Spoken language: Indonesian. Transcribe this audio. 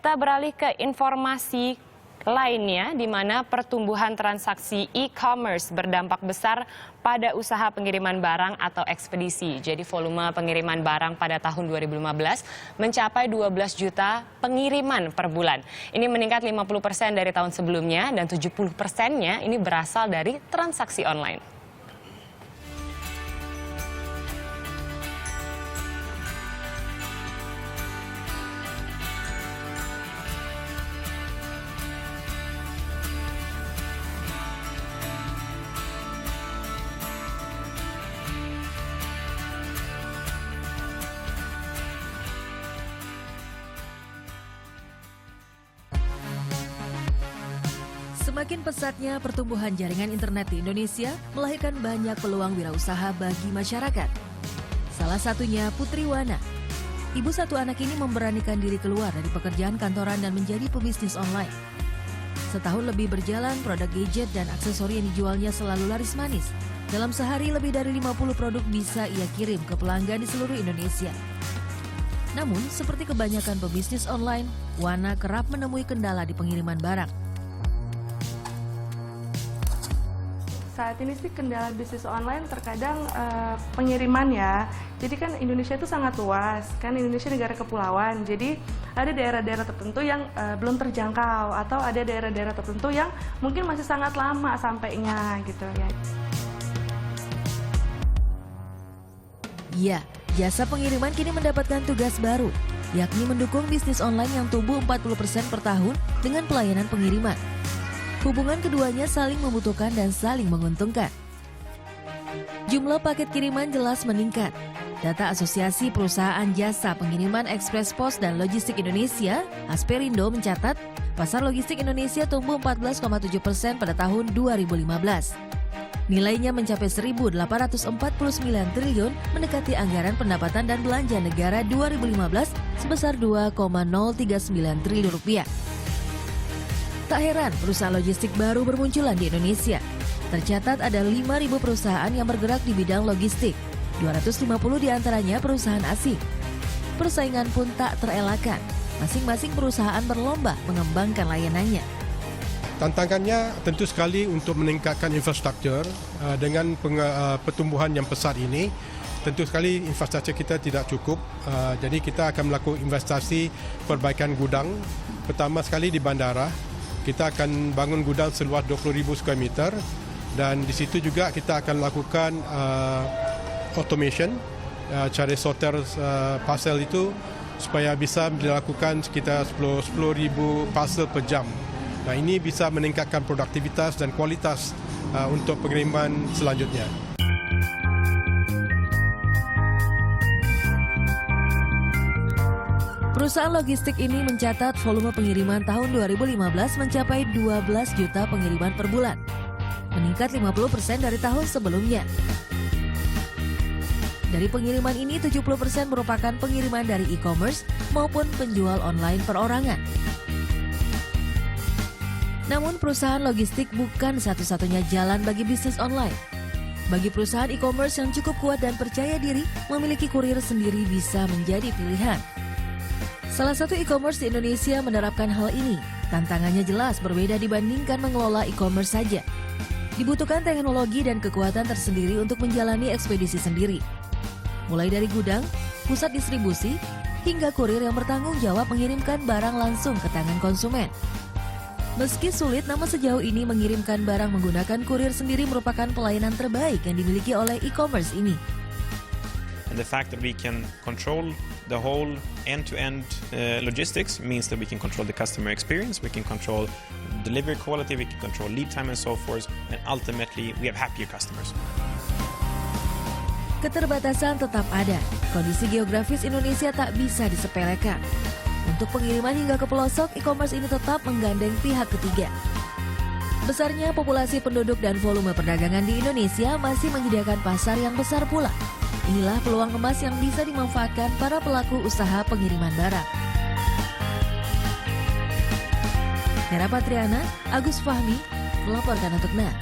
Kita beralih ke informasi lainnya, di mana pertumbuhan transaksi e-commerce berdampak besar pada usaha pengiriman barang atau ekspedisi. Jadi volume pengiriman barang pada tahun 2015 mencapai 12 juta pengiriman per bulan. Ini meningkat 50% dari tahun sebelumnya dan 70%-nya ini berasal dari transaksi online. Semakin pesatnya pertumbuhan jaringan internet di Indonesia melahirkan banyak peluang wirausaha bagi masyarakat. Salah satunya Putri Wana. Ibu satu anak ini memberanikan diri keluar dari pekerjaan kantoran dan menjadi pebisnis online. Setahun lebih berjalan, produk gadget dan aksesori yang dijualnya selalu laris manis. Dalam sehari lebih dari 50 produk bisa ia kirim ke pelanggan di seluruh Indonesia. Namun, seperti kebanyakan pebisnis online, Wana kerap menemui kendala di pengiriman barang. Saat ini sih kendala bisnis online terkadang pengiriman ya. Jadi kan Indonesia itu sangat luas, kan Indonesia negara kepulauan. Jadi ada daerah-daerah tertentu yang belum terjangkau atau ada daerah-daerah tertentu yang mungkin masih sangat lama sampainya gitu ya. Ya, jasa pengiriman kini mendapatkan tugas baru, yakni mendukung bisnis online yang tumbuh 40% per tahun dengan pelayanan pengiriman. Hubungan keduanya saling membutuhkan dan saling menguntungkan. Jumlah paket kiriman jelas meningkat. Data Asosiasi Perusahaan Jasa Pengiriman Ekspres Pos dan Logistik Indonesia, Asperindo mencatat, pasar logistik Indonesia tumbuh 14,7% pada tahun 2015. Nilainya mencapai 1.849 triliun, mendekati anggaran pendapatan dan belanja negara 2015 sebesar 2,039 triliun rupiah. Tak heran perusahaan logistik baru bermunculan di Indonesia. Tercatat ada 5.000 perusahaan yang bergerak di bidang logistik. 250 diantaranya perusahaan asing. Persaingan pun tak terelakkan. Masing-masing perusahaan berlomba mengembangkan layanannya. Tantangannya tentu sekali untuk meningkatkan infrastruktur dengan pertumbuhan yang pesat ini. Tentu sekali infrastruktur kita tidak cukup, jadi kita akan melakukan investasi perbaikan gudang. Pertama sekali di bandara. Kita akan bangun gudang seluas 20,000 square meter dan di situ juga kita akan lakukan automation, cara sorter parcel itu supaya bisa dilakukan sekitar 10,000 parcel per jam. Nah, ini bisa meningkatkan produktivitas dan kualitas untuk pengiriman selanjutnya. Perusahaan logistik ini mencatat volume pengiriman tahun 2015 mencapai 12 juta pengiriman per bulan, meningkat 50% dari tahun sebelumnya. Dari pengiriman ini, 70% merupakan pengiriman dari e-commerce maupun penjual online perorangan. Namun perusahaan logistik bukan satu-satunya jalan bagi bisnis online. Bagi perusahaan e-commerce yang cukup kuat dan percaya diri, memiliki kurir sendiri bisa menjadi pilihan. Salah satu e-commerce di Indonesia menerapkan hal ini. Tantangannya jelas berbeda dibandingkan mengelola e-commerce saja. Dibutuhkan teknologi dan kekuatan tersendiri untuk menjalani ekspedisi sendiri. Mulai dari gudang, pusat distribusi, hingga kurir yang bertanggung jawab mengirimkan barang langsung ke tangan konsumen. Meski sulit, namun sejauh ini mengirimkan barang menggunakan kurir sendiri merupakan pelayanan terbaik yang dimiliki oleh e-commerce ini. And the fact that we can control the whole end-to-end logistics means that we can control the customer experience, we can control delivery quality, we can control lead time and so forth, and ultimately we have happier customers. Keterbatasan tetap ada. Kondisi geografis Indonesia tak bisa disepelekan. Untuk pengiriman hingga ke pelosok, e-commerce ini tetap menggandeng pihak ketiga. Besarnya populasi penduduk dan volume perdagangan di Indonesia masih menyediakan pasar yang besar pula. Inilah peluang emas yang bisa dimanfaatkan para pelaku usaha pengiriman barang. Tera Patriana, Agus Fahmi, melaporkan untuk NAR.